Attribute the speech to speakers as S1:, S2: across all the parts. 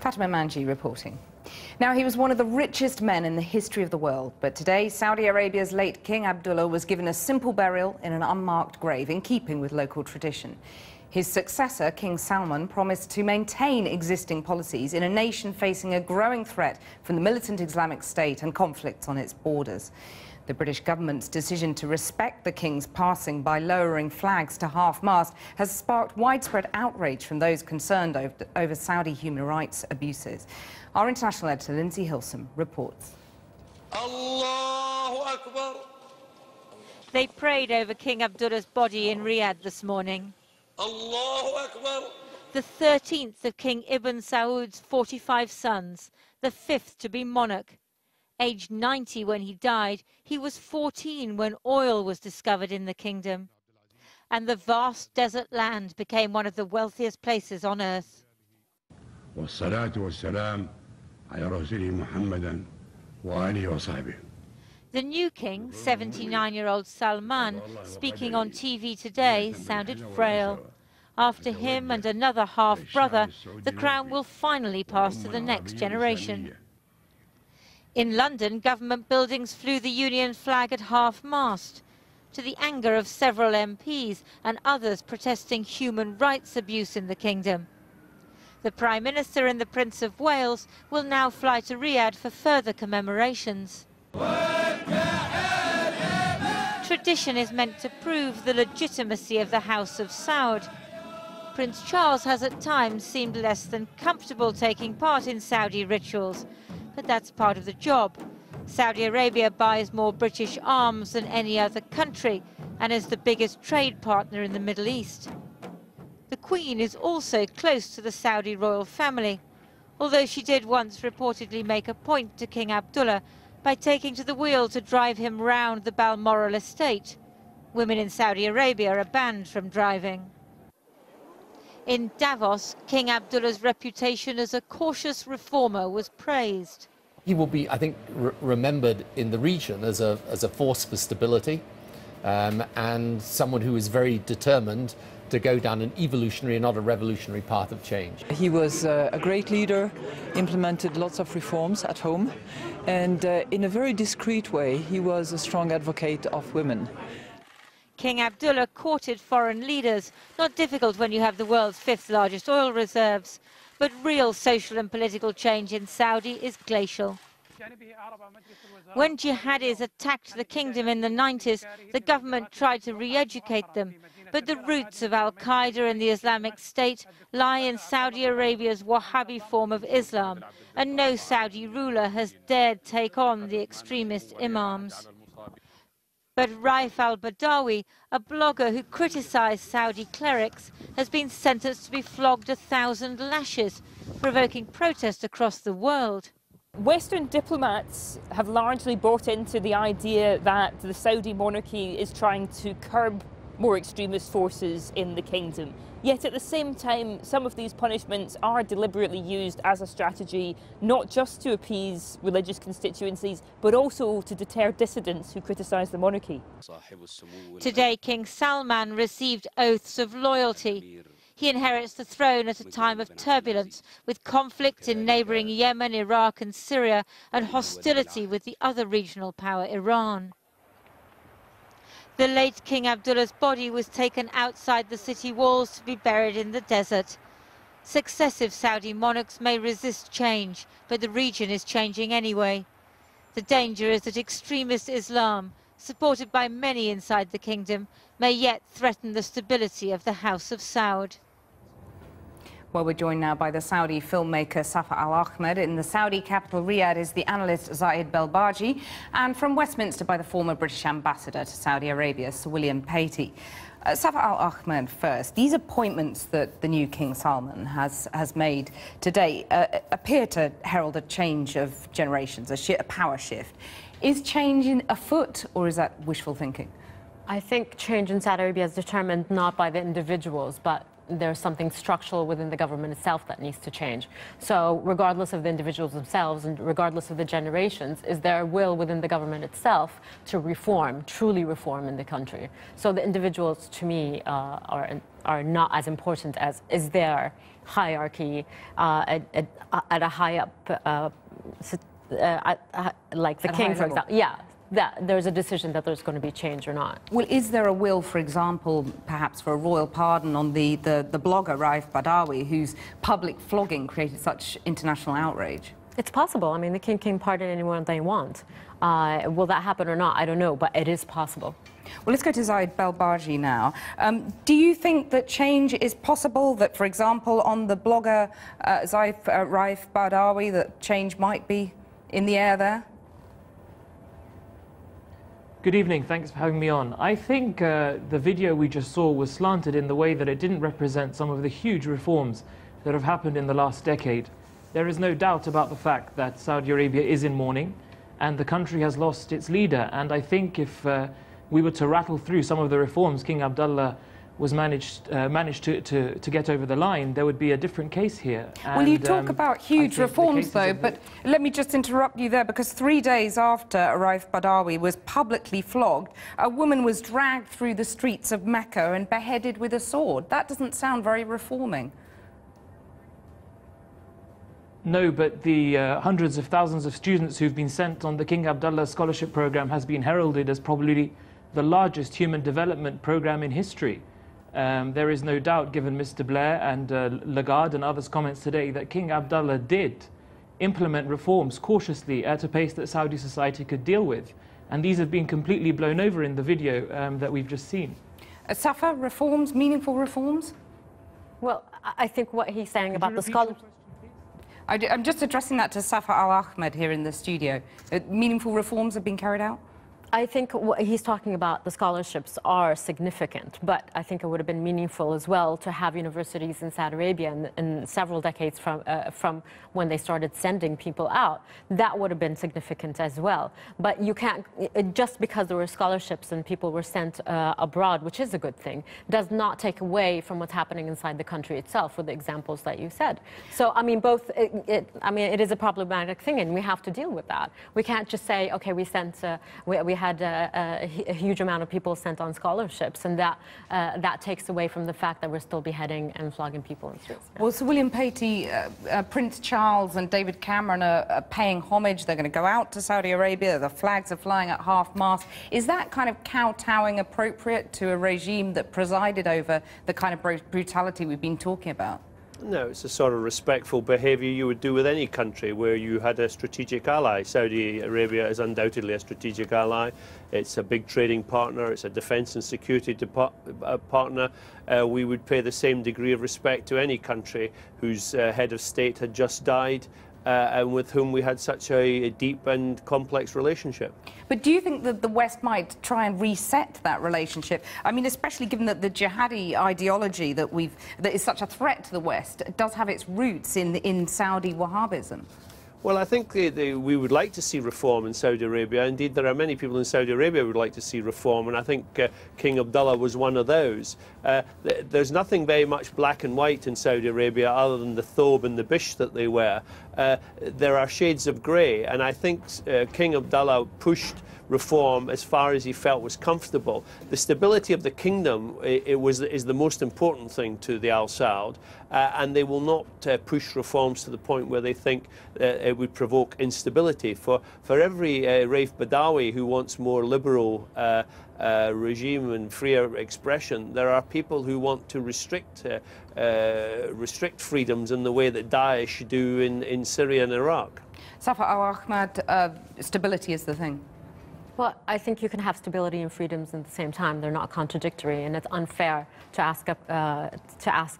S1: Fatima Manji reporting. Now, he was one of the richest men in the history of the world, but today Saudi Arabia's late King Abdullah was given a simple burial in an unmarked grave, in keeping with local tradition. His successor, King Salman, promised to maintain existing policies in a nation facing a growing threat from the militant Islamic State and conflicts on its borders. The British government's decision to respect the King's passing by lowering flags to half-mast has sparked widespread outrage from those concerned over Saudi human rights abuses. Our international editor, Lindsay Hilsum, reports.
S2: Allahu Akbar.
S3: They prayed over King Abdullah's body in Riyadh this morning.
S2: Allahu Akbar.
S3: The 13th of King Ibn Saud's 45 sons, the 5th to be monarch. Aged 90 when he died, he was 14 when oil was discovered in the kingdom. And the vast desert land became one of the wealthiest places on earth.
S4: The
S3: new king, 79-year-old Salman, speaking on TV today, sounded frail. After him and another half-brother, the crown will finally pass to the next generation. In London, government buildings flew the Union flag at half-mast, to the anger of several MPs and others protesting human rights abuse in the kingdom. The Prime Minister and the Prince of Wales will now fly to Riyadh for further commemorations. Tradition is meant to prove the legitimacy of the House of Saud. Prince Charles has at times seemed less than comfortable taking part in Saudi rituals, but that's part of the job. Saudi Arabia buys more British arms than any other country and is the biggest trade partner in the Middle East. The Queen is also close to the Saudi royal family, although she did once reportedly make a point to King Abdullah by taking to the wheel to drive him round the Balmoral estate. Women in Saudi Arabia are banned from driving. In Davos, King Abdullah's reputation as a cautious reformer was praised.
S5: He will be, I think, remembered in the region as a force for stability and someone who is very determined to go down an evolutionary and not a revolutionary path of change.
S6: He was a great leader, implemented lots of reforms at home, and in a very discreet way, he was a strong advocate of women.
S3: King Abdullah courted foreign leaders, not difficult when you have the world's 5th largest oil reserves. But real social and political change in Saudi is glacial. When jihadis attacked the kingdom in the 90s, the government tried to re-educate them. But the roots of Al-Qaeda and the Islamic State lie in Saudi Arabia's Wahhabi form of Islam, and no Saudi ruler has dared take on the extremist imams. But Raif al-Badawi, a blogger who criticized Saudi clerics, has been sentenced to be flogged 1,000 lashes, provoking protest across the world.
S7: Western diplomats have largely bought into the idea that the Saudi monarchy is trying to curb more extremist forces in the kingdom. Yet at the same time, some of these punishments are deliberately used as a strategy, not just to appease religious constituencies, but also to deter dissidents who criticise the monarchy.
S3: Today, King Salman received oaths of loyalty. He inherits the throne at a time of turbulence, with conflict in neighbouring Yemen, Iraq and Syria, and hostility with the other regional power, Iran. The late King Abdullah's body was taken outside the city walls to be buried in the desert. Successive Saudi monarchs may resist change, but the region is changing anyway. The danger is that extremist Islam, supported by many inside the kingdom, may yet threaten the stability of the House of Saud.
S1: Well, we're joined now by the Saudi filmmaker Safa Al-Ahmed. In the Saudi capital, Riyadh, is the analyst Zaid Belbagi. And from Westminster by the former British ambassador to Saudi Arabia, Sir William Patey. Safa Al-Ahmed first. These appointments that the new King Salman has made today appear to herald a change of generations, a power shift. Is change afoot, or is that wishful thinking?
S8: I think change in Saudi Arabia is determined not by the individuals, but
S4: there's something structural within the government itself that needs to change. So regardless of the individuals themselves and regardless of the generations, is there a will within the government itself to reform, truly reform in the country? So the individuals, to me, are not as important as is there hierarchy at a high up, like the king, for example. Yeah. That there's a decision that there's going to be change or not.
S1: Well, is there a will, for example, perhaps for a royal pardon on the blogger Raif Badawi, whose public flogging created such international outrage?
S4: It's possible. I mean, the king can pardon anyone they want. Will that happen or not? I don't know, but it is possible.
S1: Well, let's go to Zaid Belbagi now. Do you think that change is possible, that, for example, on the blogger Raif Badawi, that change might be in the air there?
S8: Good evening, thanks for having me on. I think the video we just saw was slanted in the way that it didn't represent some of the huge reforms that have happened in the last decade. There is no doubt about the fact that Saudi Arabia is in mourning and the country has lost its leader. And I think if we were to rattle through some of the reforms King Abdullah was managed to get over the line, there would be a different case here.
S1: Well, you talk about huge reforms, though, but let me just interrupt you there, because 3 days after Raif Badawi was publicly flogged, a woman was dragged through the streets of Mecca and beheaded with a sword. That doesn't sound very reforming.
S8: No, but the hundreds of thousands of students who've been sent on the King Abdullah Scholarship Program has been heralded as probably the largest human development program in history. There is no doubt, given Mr. Blair and Lagarde and others' comments today, that King Abdullah did implement reforms cautiously at a pace that Saudi society could deal with. And these have been completely blown over in the video that we've just seen.
S1: Safa, reforms, meaningful reforms?
S4: Well, I think what he's saying about the scholars...
S1: I'm just addressing that to Safa Al-Ahmed here in the studio. Meaningful reforms have been carried out?
S4: I think what he's talking about, the scholarships are significant, but I think it would have been meaningful as well to have universities in Saudi Arabia in several decades from when they started sending people out. That would have been significant as well. But you can't, just because there were scholarships and people were sent abroad, which is a good thing, does not take away from what's happening inside the country itself with the examples that you said. So, I mean, it is a problematic thing and we have to deal with that. We can't just say, okay, we sent, we had a huge amount of people sent on scholarships, and that takes away from the fact that we're still beheading and flogging people in streets.
S1: Well, Sir William Patey, Prince Charles and David Cameron are paying homage. They're going to go out to Saudi Arabia. The flags are flying at half-mast. Is that kind of kowtowing appropriate to a regime that presided over the kind of brutality we've been talking about?
S9: No, it's a sort of respectful behaviour you would do with any country where you had a strategic ally. Saudi Arabia is undoubtedly a strategic ally. It's a big trading partner. It's a defence and security partner. We would pay the same degree of respect to any country whose head of state had just died and with whom we had such a deep and complex relationship.
S1: But do you think that the West might try and reset that relationship? I mean, especially given that the jihadi ideology that is such a threat to the West does have its roots in Saudi Wahhabism.
S9: Well, I think we would like to see reform in Saudi Arabia. Indeed, there are many people in Saudi Arabia who would like to see reform, and I think King Abdullah was one of those. There's nothing very much black and white in Saudi Arabia other than the thobe and the bish that they wear. There are shades of grey, and I think King Abdullah pushed reform as far as he felt was comfortable. The stability of the kingdom is the most important thing to the Al Saud, and they will not push reforms to the point where they think it would provoke instability. For every Raif Badawi who wants more liberal regime and freer expression, there are people who want to restrict freedoms in the way that Daesh do in Syria and Iraq.
S1: Safa Al-Ahmed, stability is the thing.
S4: Well, I think you can have stability and freedoms at the same time. They're not contradictory, and it's unfair to ask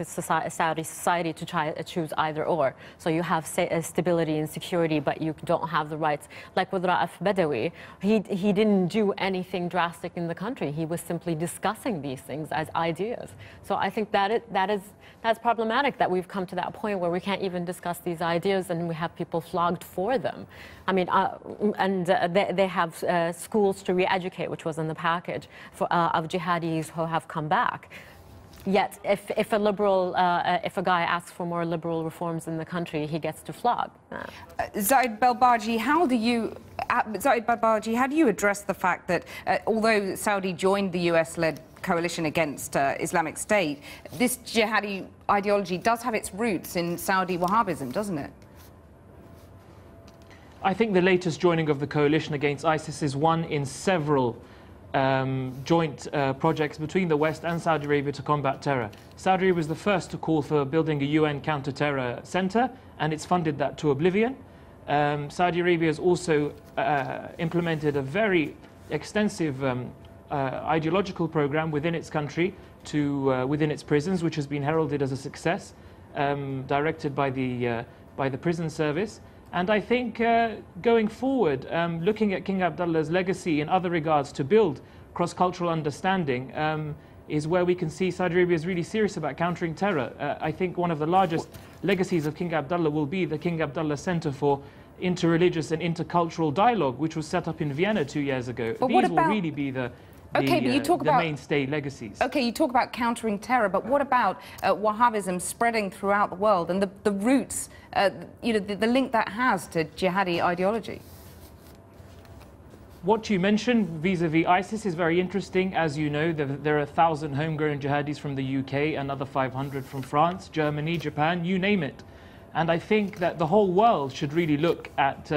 S4: Saudi society to choose either or. So you have stability and security, but you don't have the rights. Like with Raif Badawi, he didn't do anything drastic in the country. He was simply discussing these things as ideas. So I think that's problematic that we've come to that point where we can't even discuss these ideas and we have people flogged for them. I mean, they have schools to re-educate, which was in the package of jihadis who have come back. Yet, if a liberal, if a guy asks for more liberal reforms in the country, he gets to flog.
S1: Zaid Belbagi, how do you address the fact that although Saudi joined the US-led coalition against Islamic State, this jihadi ideology does have its roots in Saudi Wahhabism, doesn't it?
S8: I think the latest joining of the coalition against ISIS is one in several joint projects between the West and Saudi Arabia to combat terror. Saudi Arabia was the first to call for building a UN counter-terror center, and it's funded that to oblivion. Saudi Arabia has also implemented a very extensive ideological program within its country, within its prisons, which has been heralded as a success, directed by the prison service. And I think going forward, looking at King Abdullah's legacy in other regards to build cross-cultural understanding is where we can see Saudi Arabia is really serious about countering terror. I think one of the largest legacies of King Abdullah will be the King Abdullah Center for Interreligious and Intercultural Dialogue, which was set up in Vienna 2 years ago.
S1: But
S8: These will really be the mainstay legacies.
S1: Okay, you talk about countering terror, but what about Wahhabism spreading throughout the world and the roots, you know, the link that has to jihadi ideology?
S8: What you mentioned vis-a-vis ISIS is very interesting. As you know, there are 1,000 homegrown jihadis from the UK, another 500 from France, Germany, Japan, you name it. And I think that the whole world should really look at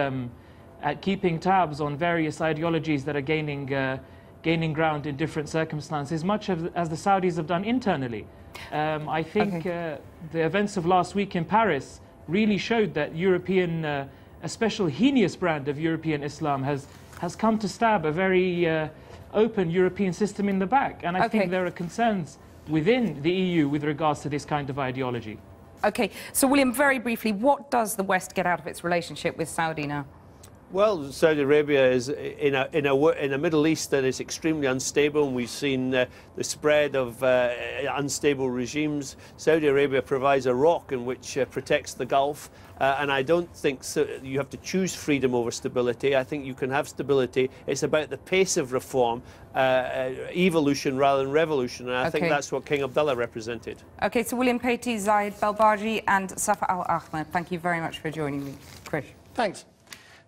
S8: keeping tabs on various ideologies that are gaining ground in different circumstances, much as the Saudis have done internally. I think the events of last week in Paris really showed that a special heinous brand of European Islam has come to stab a very open European system in the back. And I think there are concerns within the EU with regards to this kind of ideology.
S1: Okay, so William, very briefly, what does the West get out of its relationship with Saudi now?
S9: Well, Saudi Arabia is in a Middle East that is extremely unstable, and we've seen the spread of unstable regimes. Saudi Arabia provides a rock in which protects the Gulf, and I don't think you have to choose freedom over stability. I think you can have stability. It's about the pace of reform, evolution rather than revolution, and I think that's what King Abdullah represented. Okay,
S1: so William Patey, Zaid Belbagi and Safa Al-Ahmed, thank you very much for joining me. Krish.
S10: Thanks.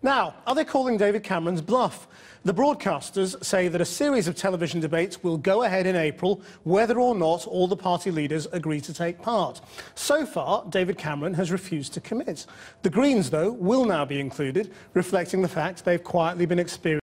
S10: Now, are they calling David Cameron's bluff? The broadcasters say that a series of television debates will go ahead in April, whether or not all the party leaders agree to take part. So far, David Cameron has refused to commit. The Greens, though, will now be included, reflecting the fact they've quietly been experiencing